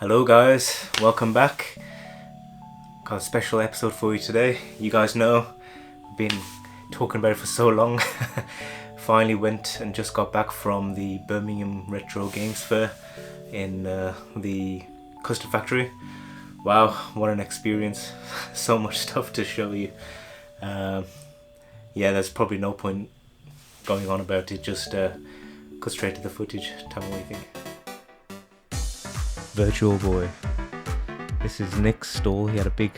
Hello guys, welcome back. Got a special episode for you today. You guys know, been talking about it for so long. Finally went and just got back from the Birmingham Retro Games Fair in the Custard Factory. Wow, what an experience. So much stuff to show you. Yeah, there's probably no point going on about it, just cut straight to the footage. Tell me what you think. Virtual Boy. This is Nick's stall. He had a big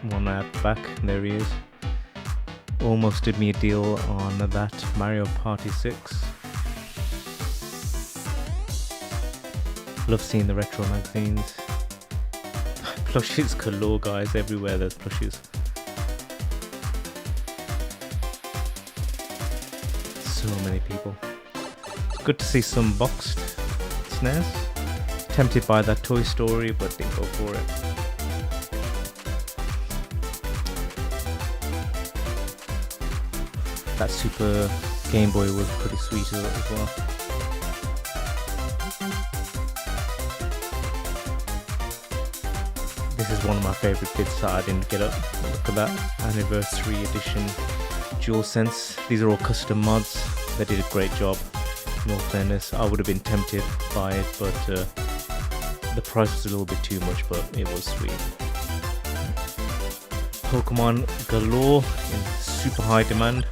one at the back, and there he is. Almost did me a deal on that Mario Party 6. Love seeing the retro magazines. Plushies galore, guys. Everywhere there's plushies. So many people. Good to see some boxed SNES. Tempted by that Toy Story, but didn't go for it. That Super Game Boy was pretty sweet as well. This is one of my favourite bits that I didn't get up. Look at that Anniversary Edition DualSense. These are all custom mods. They did a great job. In all fairness, I would have been tempted by it, but the price was a little bit too much, but it was sweet. Pokemon galore in super high demand.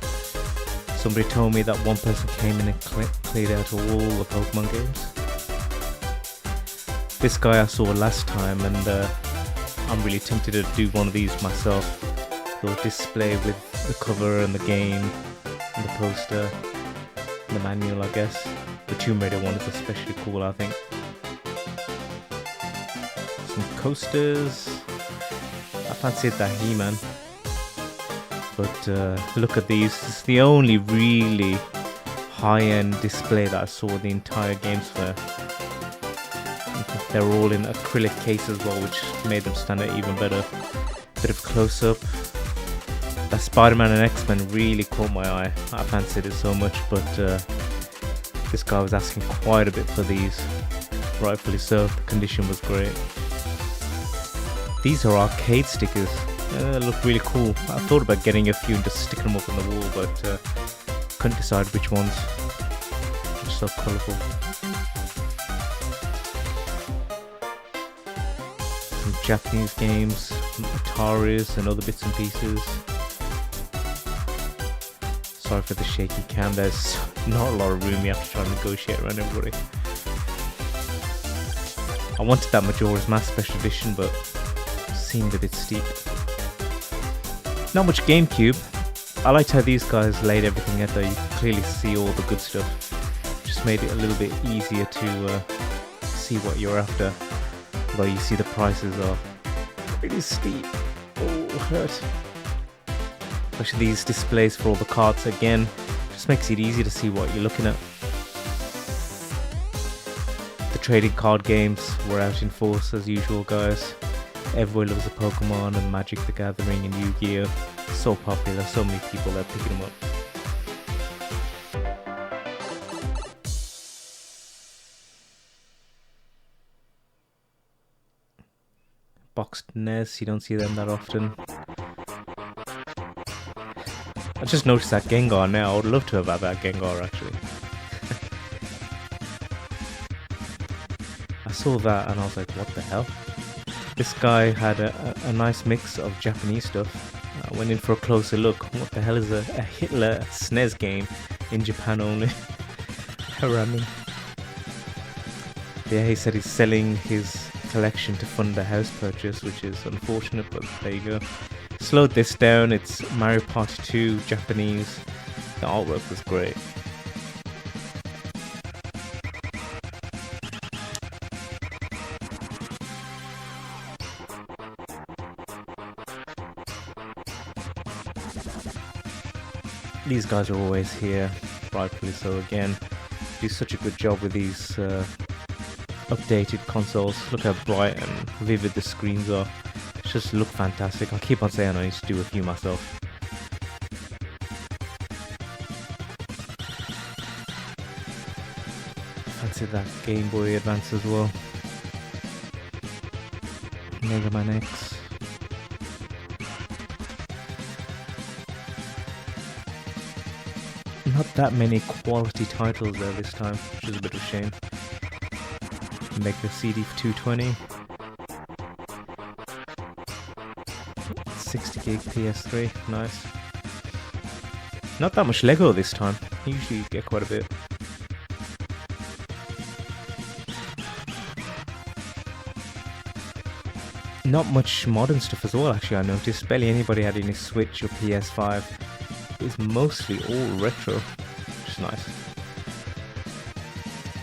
Somebody told me that one person came in and cleared out all the Pokemon games. This guy I saw last time, and I'm really tempted to do one of these myself. The display with the cover and the game and the poster and the manual, I guess. The Tomb Raider one is especially cool, I think. Some coasters. I fancied that He-Man, but look at these. It's the only really high-end display that I saw in the entire Games Fair. They're all in acrylic case as well, which made them stand out even better. Bit of close-up. That Spider-Man and X-Men really caught my eye. I fancied it so much, but this guy was asking quite a bit for these. Rightfully so. The condition was great. These are arcade stickers. They look really cool. I thought about getting a few and just sticking them up on the wall, but couldn't decide which ones. Just so colourful. Some Japanese games, some Ataris and other bits and pieces. Sorry for the shaky cam. There's not a lot of room. You have to try and negotiate around everybody. I wanted that Majora's Mask Special Edition, but seemed a bit steep. Not much GameCube. I liked how these guys laid everything out there. You can clearly see all the good stuff. Just made it a little bit easier to see what you're after. Although you see the prices are pretty steep. Oh, hurt. Especially these displays for all the cards again. Just makes it easy to see what you're looking at. The trading card games were out in force as usual, guys. Everyone loves a Pokemon and Magic the Gathering and Yu-Gi-Oh! So popular, so many people are picking them up. Boxed NES, you don't see them that often. I just noticed that Gengar now. I would love to have had that Gengar actually. I saw that and I was like, what the hell? This guy had a nice mix of Japanese stuff. I went in for a closer look. What the hell is a Hitler SNES game in Japan only? How random. Yeah, he said he's selling his collection to fund a house purchase, which is unfortunate, but there you go. Slowed this down. It's Mario Party 2 Japanese. The artwork was great. These guys are always here, rightfully so again. Do such a good job with these updated consoles. Look how bright and vivid the screens are. It just look fantastic. I keep on saying I need to do a few myself. Fancy that Game Boy Advance as well. Mega Man X. Not that many quality titles there this time, which is a bit of a shame. Mega CD for 220. 60 gig PS3, nice. Not that much Lego this time. Usually you get quite a bit. Not much modern stuff as well, actually, I noticed. Barely anybody had any Switch or PS5. It's mostly all retro, which is nice.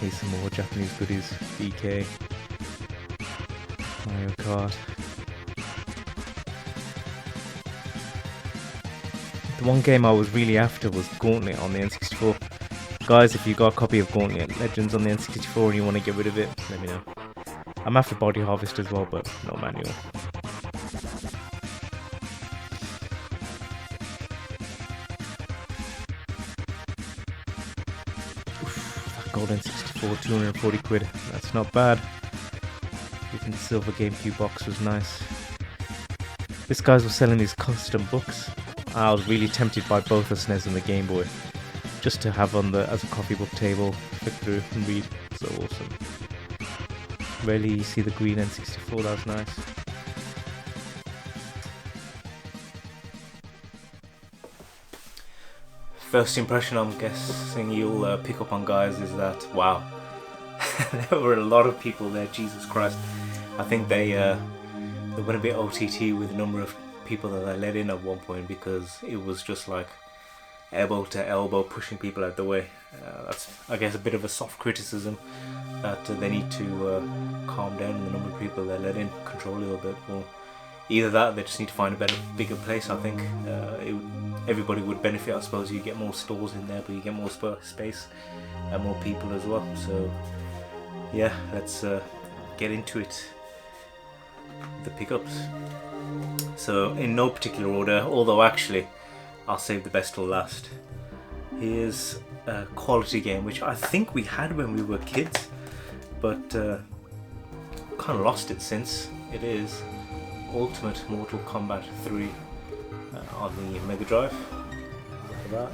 Here's some more Japanese goodies. DK, Mario Kart. The one game I was really after was Gauntlet on the N64. Guys, if you got a copy of Gauntlet Legends on the N64 and you want to get rid of it, let me know. I'm after Body Harvest as well, but no manual. Oof, that gold N64, 240 quid. That's not bad. Even the silver GameCube box was nice. This guys was selling these custom books. I was really tempted by both the SNES and the Game Boy, just to have on as a coffee book table, flip through and read. So awesome. Rarely you see the green N64, that was nice. First impression I'm guessing you'll pick up on, guys, is that, wow, there were a lot of people there, Jesus Christ. I think they went a bit OTT with the number of people that they let in at one point, because it was just like elbow to elbow pushing people out the way. That's, I guess, a bit of a soft criticism that they need to calm down in the number of people they let in, control a little bit, or either that, they just need to find a better, bigger place. I think everybody would benefit. I suppose you get more stores in there, but you get more space and more people as well. So yeah, let's get into it. The pickups. So in no particular order, although actually I'll save the best till last. Here's a quality game which I think we had when we were kids, but kind of lost it since. It is Ultimate Mortal Kombat 3 on the Mega Drive. Look at that.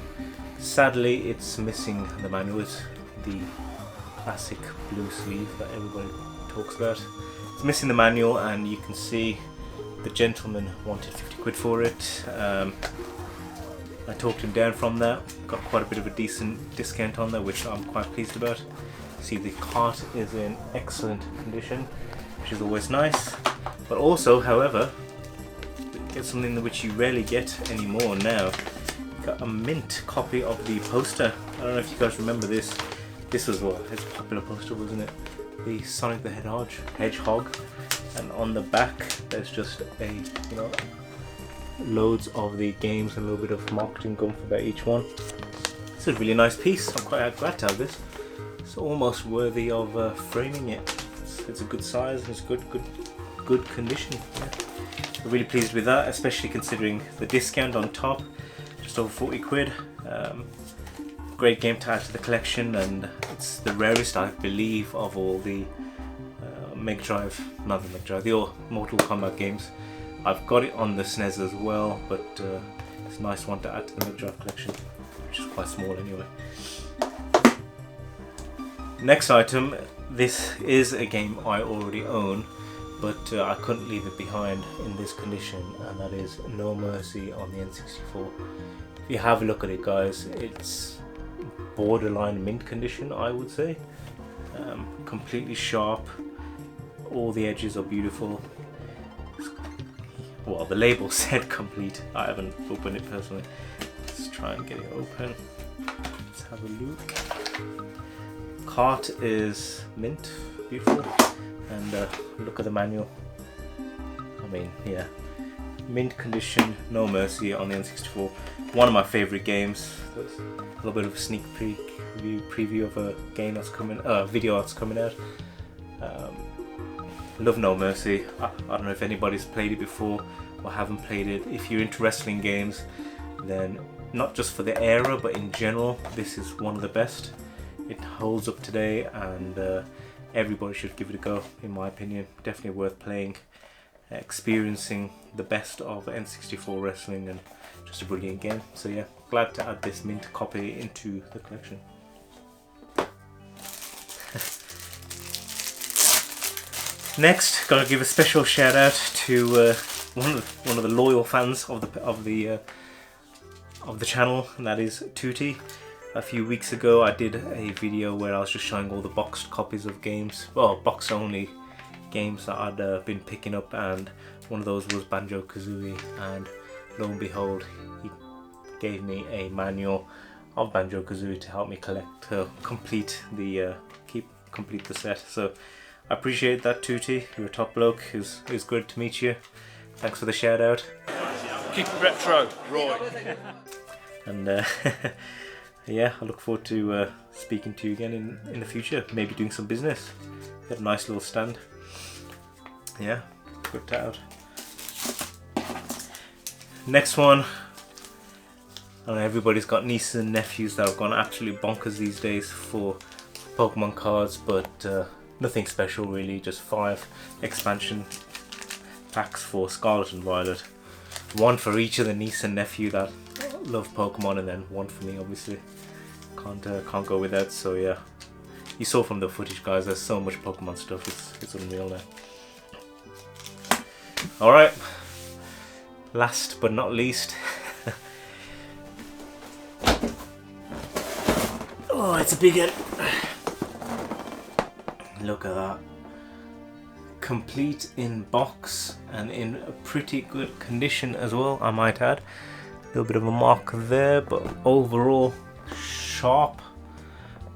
Sadly, it's missing the manual, the classic blue sleeve that everybody talks about. It's missing the manual, and you can see the gentleman wanted 50 quid for it. I talked him down from that, got quite a bit of a decent discount on there, which I'm quite pleased about. See, the cart is in excellent condition, which is always nice. But also, however, get something which you rarely get anymore now. Got a mint copy of the poster. I don't know if you guys remember this. This was what, his popular poster, wasn't it? The Sonic the Hedgehog. And on the back, there's just a, you know, loads of the games and a little bit of marketing gum about each one. It's a really nice piece. I'm quite glad to have this. It's almost worthy of framing it. It's a good size and it's good condition. Yeah. I'm really pleased with that, especially considering the discount on top, just over 40 quid. Great game to add to the collection, and it's the rarest, I believe, of all the Mega Drive, not the Mega Drive, the all Mortal Kombat games. I've got it on the SNES as well, but it's a nice one to add to the Mega Drive collection, which is quite small anyway. Next item, this is a game I already own, but I couldn't leave it behind in this condition, and that is No Mercy on the N64. If you have a look at it, guys, it's borderline mint condition, I would say. Completely sharp, all the edges are beautiful. Well, the label said complete. I haven't opened it personally. Let's try and get it open. Let's have a look. Cart is mint, beautiful, and look at the manual. I mean, yeah, mint condition, No Mercy on the N64. One of my favourite games. There's a little bit of a sneak preview of a game that's coming, video that's coming out. Love No Mercy. I don't know if anybody's played it before or haven't played it. If you're into wrestling games, then not just for the era, but in general, this is one of the best. It holds up today, and everybody should give it a go, in my opinion. Definitely worth playing. experiencing the best of N64 wrestling, and just a brilliant game. So yeah, glad to add this mint copy into the collection. Next, gotta give a special shout out to one of the loyal fans of the channel, and that is Tutti. A few weeks ago, I did a video where I was just showing all the boxed copies of games, well, box only games that I'd been picking up, and one of those was Banjo-Kazooie, and lo and behold, he gave me a manual of Banjo-Kazooie to help me complete the set. So I appreciate that, Tutti. You're a top bloke. It was good to meet you. Thanks for the shout out. Keep it retro, Roy. And yeah, I look forward to speaking to you again in the future. Maybe doing some business. Got a nice little stand. Yeah, good to out. Next one. I know everybody's got nieces and nephews that have gone absolutely bonkers these days for Pokemon cards, but nothing special really. Just 5 expansion packs for Scarlet and Violet. One for each of the niece and nephew that love Pokemon, and then one for me, obviously. Can't go without. So yeah, you saw from the footage, guys, there's so much Pokemon stuff, it's unreal now. Alright, last but not least. Oh, it's a big one. Look at that. Complete in box and in a pretty good condition as well, I might add. A little bit of a mark there, but overall sharp.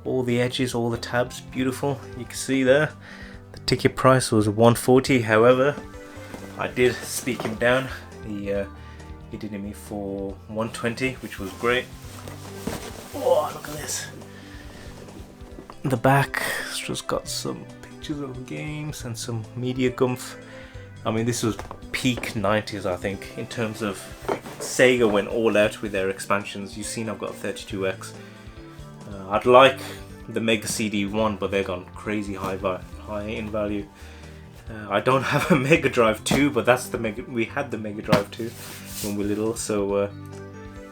All the edges, all the tabs, beautiful. You can see there the ticket price was $140. However, I did speak him down. He did me for $120, which was great. Oh, look at this. The back has just got some pictures of games and some media gumph. I mean, this was peak 90s, I think, in terms of Sega went all out with their expansions. You've seen I've got 32X. I'd like the Mega CD 1, but they're gone crazy high in value. I don't have a Mega Drive 2, but that's we had the Mega Drive 2 when we were little, so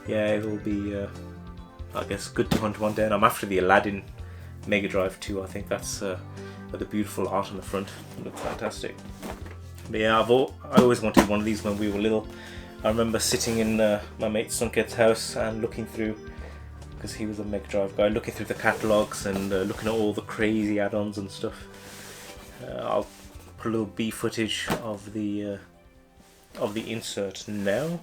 yeah, it'll be I guess good to hunt one down. I'm after the Aladdin Mega Drive 2. I think that's with the beautiful art on the front. It looks fantastic. But yeah, I always wanted one of these when we were little. I remember sitting in my mate Sunket's house and looking through, because he was a Mega Drive guy, looking through the catalogs and looking at all the crazy add-ons and stuff. I'll put a little B footage of the insert now.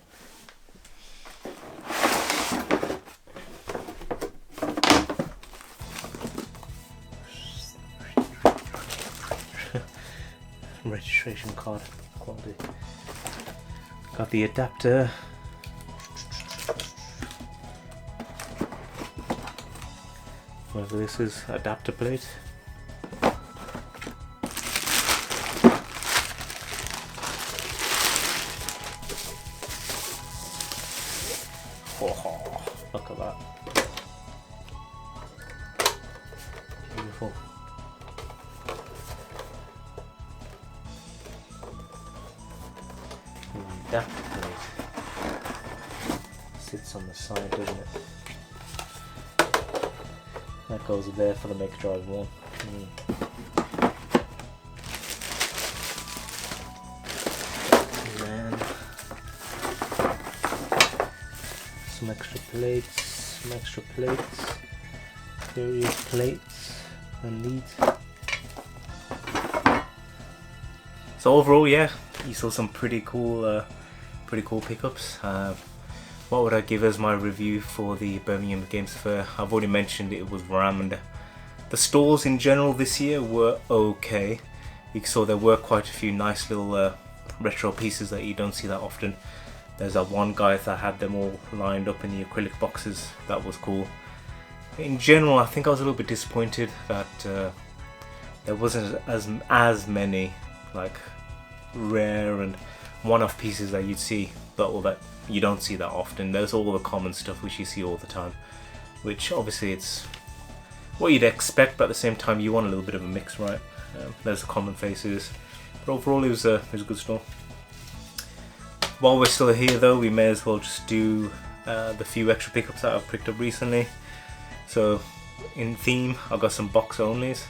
Registration card quality. Got the adapter. Whatever this is, adapter plate. Oh, look at that. Beautiful. Adapter plate sits on the side, doesn't it? That goes there for the Mega Drive 1. And then some extra plates, various plates and leads. So overall, yeah, you saw some pretty cool pickups. What would I give as my review for the Birmingham Games Fair? I've already mentioned it was rammed. The stalls in general this year were okay. You saw there were quite a few nice little retro pieces that you don't see that often. There's that one guy that had them all lined up in the acrylic boxes. That was cool. In general, I think I was a little bit disappointed that there wasn't as many like rare and one-off pieces that you'd see, that you don't see that often. There's all the common stuff which you see all the time, which obviously it's what you'd expect, but at the same time you want a little bit of a mix, right? There's the common faces, but overall it was a good store. while we're still here though, we may as well just do the few extra pickups that I've picked up recently. So in theme, I've got some box onlys,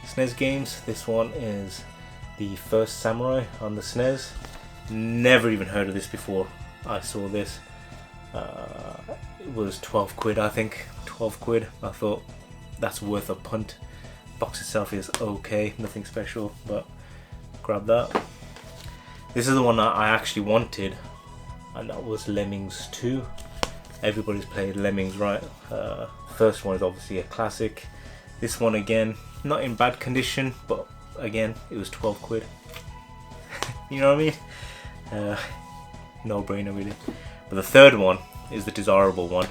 SNES games. This one is the First Samurai on the SNES. Never even heard of this before I saw this. It was 12 quid, I think. 12 quid. I thought that's worth a punt. Box itself is okay, nothing special, but grab that. This is the one that I actually wanted, and that was Lemmings 2. Everybody's played Lemmings, right? First one is obviously a classic. This one again, not in bad condition, but again, it was 12 quid. You know what I mean? No brainer really. But the third one is the desirable one.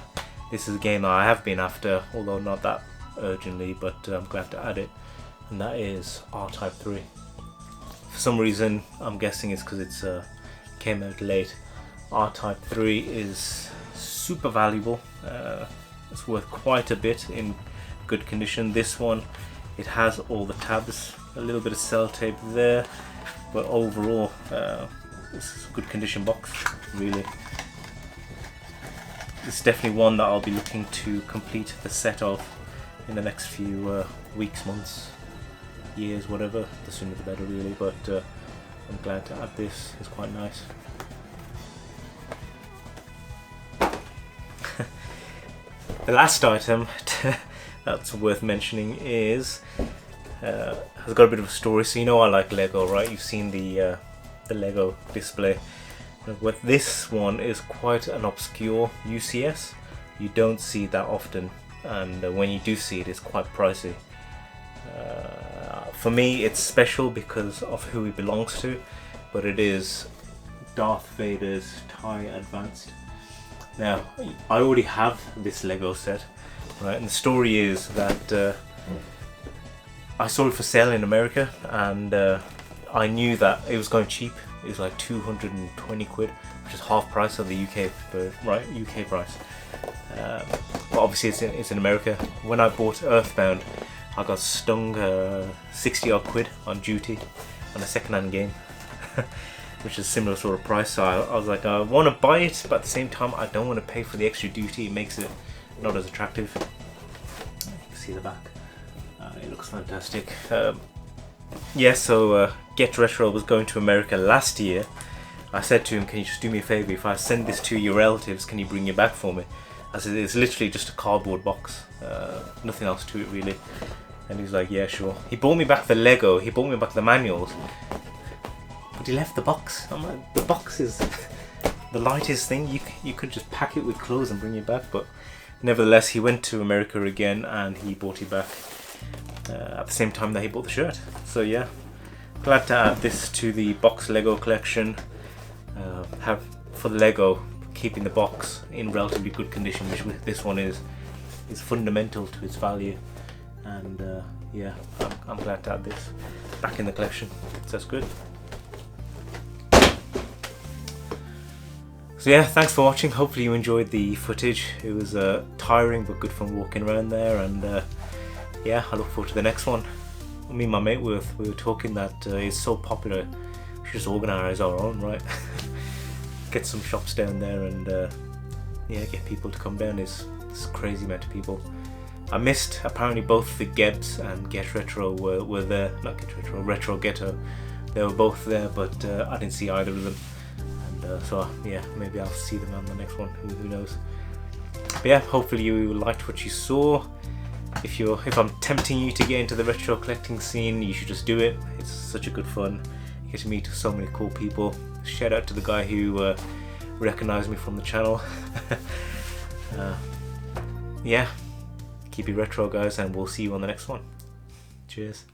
This is a game that I have been after, although not that urgently, but I'm glad to add it, and that is R-Type 3. For some reason, I'm guessing it's because it's came out late. R-Type 3 is super valuable. It's worth quite a bit in good condition. This one, it has all the tabs, a little bit of cell tape there, but overall this is a good condition box, really. It's definitely one that I'll be looking to complete the set of in the next few weeks, months, years, whatever. The sooner the better really, but I'm glad to add this. It's quite nice. The last item that's worth mentioning is has got a bit of a story. So you know I like Lego, right? You've seen the Lego display. But this one is quite an obscure UCS. You don't see that often, and when you do see it, it's quite pricey. For me, it's special because of who it belongs to, but it is Darth Vader's TIE Advanced. Now, I already have this Lego set, right? And the story is that I saw it for sale in America, and I knew that it was going cheap. It was like 220 quid, which is half price of the UK, right? UK price. But obviously it's in America. When I bought Earthbound, I got stung 60 odd quid on duty on a second-hand game, which is a similar sort of price. So I was like, I want to buy it, but at the same time, I don't want to pay for the extra duty. It makes it not as attractive. You can see the back. It looks fantastic. Yeah, so Get Retro was going to America last year. I said to him, can you just do me a favour? If I send this to your relatives, can you bring it back for me? I said, it's literally just a cardboard box. Nothing else to it really. And he was like, yeah, sure. He brought me back the Lego, he brought me back the manuals, but he left the box. I'm like, the box is the lightest thing. You could just pack it with clothes and bring it back, but nevertheless, he went to America again and he brought it back at the same time that he bought the shirt. So yeah, glad to add this to the box Lego collection. Have for the Lego, keeping the box in relatively good condition, which this one is fundamental to its value. And yeah, I'm glad to add this back in the collection. So that's good. So yeah, thanks for watching. Hopefully you enjoyed the footage. It was tiring but good fun walking around there, and yeah, I look forward to the next one. Me and my mate we were talking that it's so popular, we should just organise our own, right? Get some shops down there and yeah, get people to come down. It's crazy amount of people. I missed apparently both the Gebs and Get Retro were there. Not Get Retro, Retro Ghetto. They were both there, but I didn't see either of them. And so yeah, maybe I'll see them on the next one. Who knows? But yeah, hopefully you liked what you saw. If I'm tempting you to get into the retro collecting scene, you should just do it. It's such a good fun. You get to meet so many cool people. Shout out to the guy who recognised me from the channel. Yeah, keep it retro, guys, and we'll see you on the next one. Cheers.